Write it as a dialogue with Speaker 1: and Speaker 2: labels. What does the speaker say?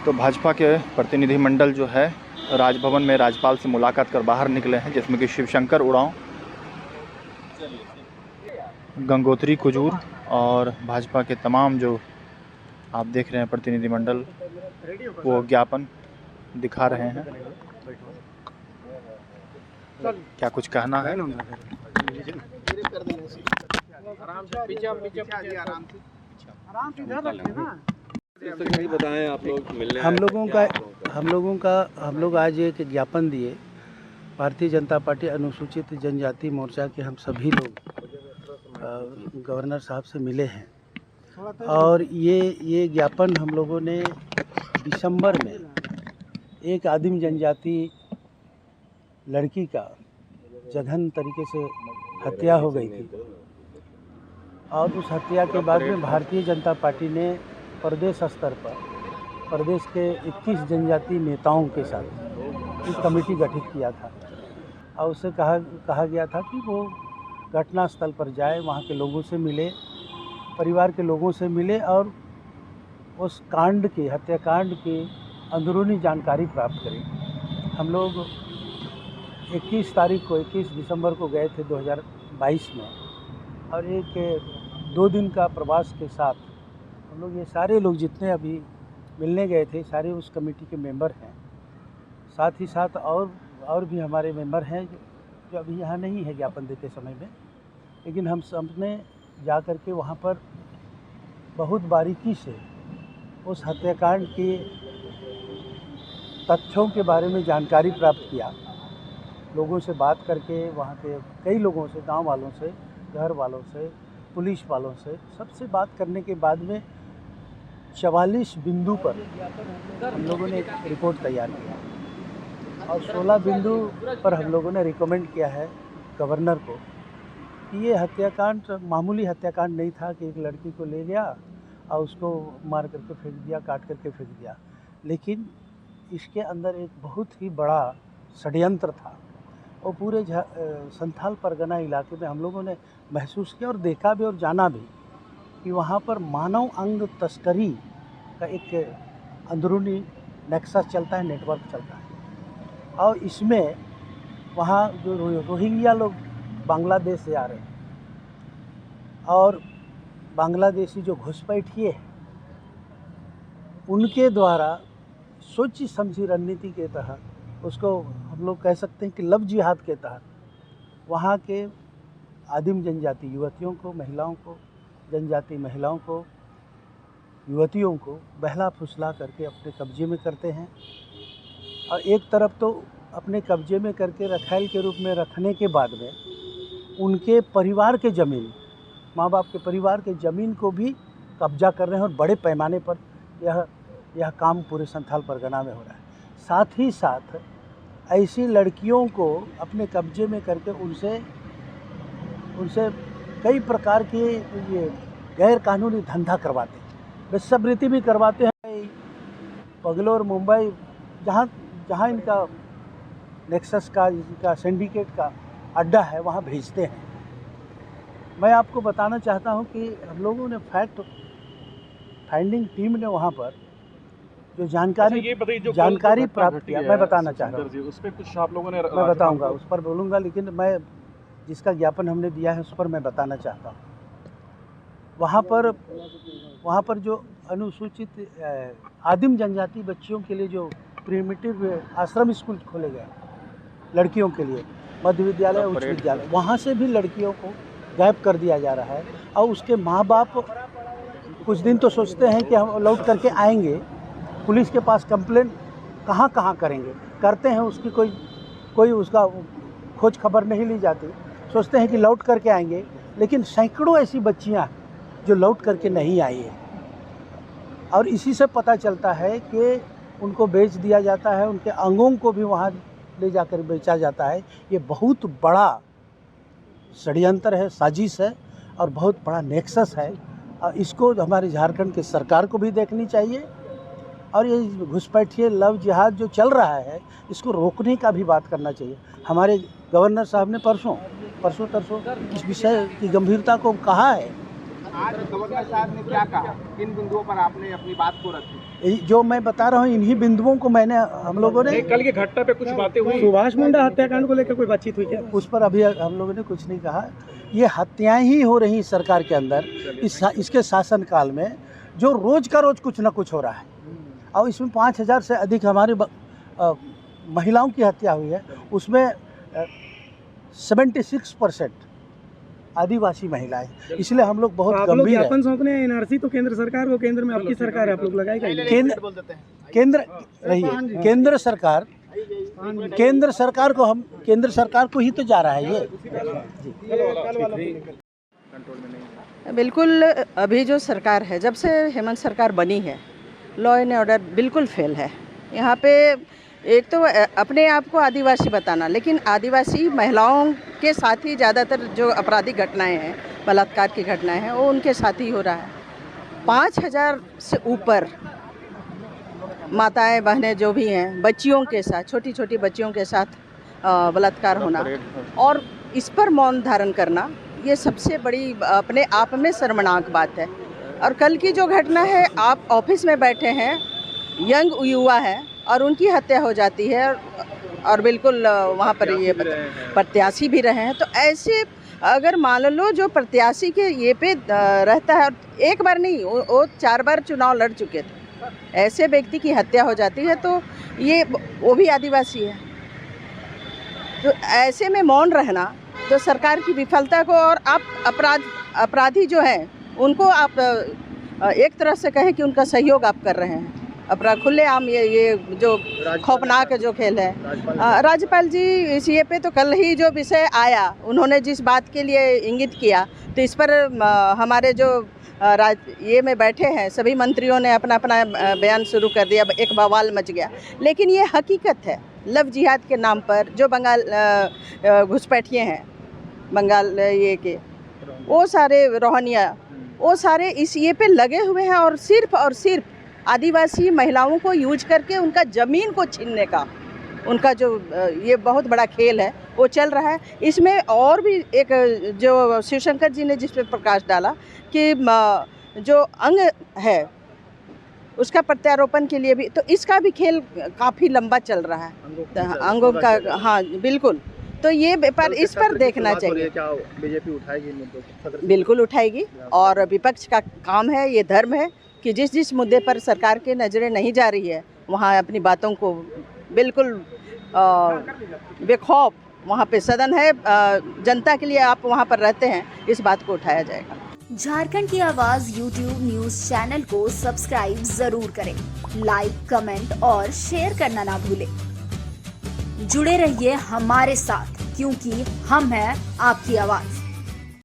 Speaker 1: तो भाजपा के प्रतिनिधिमंडल जो है राजभवन में राज्यपाल से मुलाकात कर बाहर निकले हैं, जिसमें कि शिवशंकर उरांव, गंगोत्री कुजूर और भाजपा के तमाम जो आप देख रहे हैं प्रतिनिधिमंडल वो ज्ञापन दिखा रहे हैं। क्या कुछ कहना है?
Speaker 2: बताएं, आप लोग मिलने
Speaker 3: हम लोग आज एक ज्ञापन दिए। भारतीय जनता पार्टी अनुसूचित जनजाति मोर्चा के हम सभी लोग गवर्नर साहब से मिले हैं और ये ज्ञापन हम लोगों ने दिसंबर में एक आदिम जनजाति लड़की का जघन्य तरीके से हत्या हो गई थी और उस हत्या के बाद में भारतीय जनता पार्टी ने प्रदेश स्तर पर प्रदेश के 21 जनजाति नेताओं के साथ एक कमेटी गठित किया था और उससे कहा गया था कि वो घटना स्थल पर जाए, वहाँ के लोगों से मिले, परिवार के लोगों से मिले और उस कांड के हत्याकांड की अंदरूनी जानकारी प्राप्त करें। हम लोग 21 दिसंबर को गए थे 2022 में और एक 2 दिन का प्रवास के साथ हम लोग ये सारे लोग जितने अभी मिलने गए थे सारे उस कमेटी के मेंबर हैं। साथ ही साथ और भी हमारे मेंबर हैं जो अभी यहाँ नहीं है ज्ञापन देते समय में, लेकिन हम सबने जा कर के वहाँ पर बहुत बारीकी से उस हत्याकांड के तथ्यों के बारे में जानकारी प्राप्त किया। लोगों से बात करके, वहाँ के कई लोगों से, गांव वालों से, घर वालों से, पुलिस वालों से, सबसे बात करने के बाद में 44 बिंदु पर हम लोगों ने एक रिपोर्ट तैयार किया और 16 बिंदु पर हम लोगों ने रिकमेंड किया है गवर्नर को कि ये हत्याकांड मामूली हत्याकांड नहीं था कि एक लड़की को ले गया और उसको मार करके फेंक दिया, काट करके फेंक दिया, लेकिन इसके अंदर एक बहुत ही बड़ा षड्यंत्र था। और पूरे संथाल परगना इलाके में हम लोगों ने महसूस किया और देखा भी और जाना भी कि वहाँ पर मानव अंग तस्करी का एक अंदरूनी नेक्सस चलता है, नेटवर्क चलता है और इसमें वहाँ जो रोहिंग्या लोग बांग्लादेश से आ रहे हैं और बांग्लादेशी जो घुसपैठिए हैं उनके द्वारा सोची समझी रणनीति के तहत, उसको हम लोग कह सकते हैं कि लव जिहाद के तहत वहाँ के आदिम जनजाति युवतियों को, महिलाओं को, जनजाति महिलाओं को, युवतियों को बहला फुसला करके अपने कब्जे में करते हैं। और एक तरफ तो अपने कब्जे में करके रखैल के रूप में रखने के बाद में उनके परिवार के ज़मीन, माँ बाप के परिवार के ज़मीन को भी कब्जा कर रहे हैं और बड़े पैमाने पर यह काम पूरे संथाल परगना में हो रहा है। साथ ही साथ ऐसी लड़कियों को अपने कब्जे में करके उनसे कई प्रकार के ये गैर कानूनी धंधा करवाते हैं, वेश्यावृत्ति भी करवाते हैं। बंगलोर, मुंबई, जहाँ इनका नेक्सस का, इनका सिंडिकेट का अड्डा है, वहाँ भेजते हैं। मैं आपको बताना चाहता हूँ कि हम लोगों ने फैक्ट फाइंडिंग टीम ने वहाँ पर जो जानकारी प्राप्त किया, मैं बताना चाह रहा हूँ, उस पर कुछ आप लोगों ने, मैं बताऊँगा, उस पर बोलूँगा, लेकिन मैं जिसका ज्ञापन हमने दिया है उस पर मैं बताना चाहता हूँ। वहाँ पर जो अनुसूचित आदिम जनजाति बच्चियों के लिए जो प्रिमिटिव आश्रम स्कूल खोले गए लड़कियों के लिए, मध्य विद्यालय, उच्च विद्यालय, वहाँ से भी लड़कियों को गायब कर दिया जा रहा है। और उसके माँ बाप कुछ दिन तो सोचते हैं कि हम लौट करके आएंगे, पुलिस के पास कंप्लेंट कहाँ करेंगे, करते हैं, उसकी कोई उसका खोज खबर नहीं ली जाती, सोचते हैं कि लौट करके आएंगे, लेकिन सैकड़ों ऐसी बच्चियां जो लौट करके नहीं आई हैं। और इसी से पता चलता है कि उनको बेच दिया जाता है, उनके अंगों को भी वहाँ ले जाकर बेचा जाता है। ये बहुत बड़ा षड्यंत्र है, साजिश है और बहुत बड़ा नेक्सस है। और इसको हमारे झारखंड की सरकार को भी देखनी चाहिए और ये घुसपैठिए लव जिहाद जो चल रहा है इसको रोकने का भी बात करना चाहिए। हमारे गवर्नर साहब ने परसों इस विषय की गंभीरता को कहा है
Speaker 2: आज गवर्नर साहब ने क्या कहा, किन बिंदुओं पर आपने अपनी बात को रखी?
Speaker 3: जो मैं बता रहा हूँ इन्हीं बिंदुओं को मैंने हम लोगों ने
Speaker 2: कल की घटना पे कुछ बातें हुई?
Speaker 4: सुभाष मुंडा हत्याकांड को लेकर कोई बातचीत हुई क्या?
Speaker 3: उस पर अभी हम लोगों ने कुछ नहीं कहा। ये हत्याएं ही हो रही सरकार के अंदर इसके शासनकाल में, जो रोज का रोज कुछ ना कुछ हो रहा है। और इसमें 5000 से अधिक हमारे महिलाओं की हत्या हुई है, उसमें 76% आदिवासी महिलाएं। इसलिए हम लोग बहुत गंभीर हैं।
Speaker 4: ज्ञापन सौंपने एनआरसी तो केंद्र सरकार को, केंद्र में आपकी सरकार है, आप लोग लगाएगा। केंद्र सरकार को ही तो जा रहा है ये।
Speaker 5: बिल्कुल, अभी जो सरकार है, जब से हेमंत सरकार बनी है, लॉ एंड ऑर्डर बिल्कुल फेल है यहाँ पे। एक तो अपने आप को आदिवासी बताना, लेकिन आदिवासी महिलाओं के साथ ही ज़्यादातर जो आपराधिक घटनाएं हैं, बलात्कार की घटनाएं हैं, वो उनके साथ ही हो रहा है। 5000 से ऊपर माताएं बहनें जो भी हैं, बच्चियों के साथ, छोटी छोटी बच्चियों के साथ बलात्कार होना और इस पर मौन धारण करना, ये सबसे बड़ी अपने आप में शर्मनाक बात है। और कल की जो घटना है, आप ऑफिस में बैठे हैं, यंग युवा है और उनकी हत्या हो जाती है और बिल्कुल वहाँ पर ये प्रत्याशी भी रहे हैं। तो ऐसे अगर मान लो जो प्रत्याशी के ये पे रहता है, एक बार नहीं, वो 4 बार चुनाव लड़ चुके थे, ऐसे व्यक्ति की हत्या हो जाती है, तो ये वो भी आदिवासी है। तो ऐसे में मौन रहना तो सरकार की विफलता को, और आप अपराधी जो हैं उनको आप एक तरह से कहें कि उनका सहयोग आप कर रहे हैं। अपना खुलेआम ये जो खौफनाक जो खेल है। राज्यपाल जी इस ये पे तो कल ही जो विषय आया, उन्होंने जिस बात के लिए इंगित किया, तो इस पर हमारे जो ये में बैठे हैं सभी मंत्रियों ने अपना अपना बयान शुरू कर दिया, एक बवाल मच गया। लेकिन ये हकीकत है, लव जिहाद के नाम पर जो बंगाल घुसपैठिए हैं, बंगाल ये के वो सारे रोहनिया, वो सारे इस ये पे लगे हुए हैं और सिर्फ आदिवासी महिलाओं को यूज करके उनका ज़मीन को छीनने का उनका जो ये बहुत बड़ा खेल है वो चल रहा है। इसमें और भी एक जो शिवशंकर जी ने जिस पर प्रकाश डाला कि जो अंग है उसका प्रत्यारोपण के लिए भी, तो इसका भी खेल काफ़ी लंबा चल रहा है अंगों का। हाँ बिल्कुल, तो ये पर इस पर देखना चाहिए।
Speaker 1: क्या बीजेपी उठाएगी इन मुद्दों को?
Speaker 5: बिल्कुल उठाएगी, और विपक्ष का काम है, ये धर्म है कि जिस मुद्दे पर सरकार की नज़रें नहीं जा रही है, वहाँ अपनी बातों को बिल्कुल बेखौफ, वहाँ पे सदन है, जनता के लिए आप वहाँ पर रहते हैं, इस बात को उठाया जाएगा।
Speaker 6: झारखंड की आवाज YouTube न्यूज चैनल को सब्सक्राइब जरूर करें, लाइक, कमेंट और शेयर करना ना भूलें। जुड़े रहिए हमारे साथ, क्योंकि हम हैं आपकी आवाज।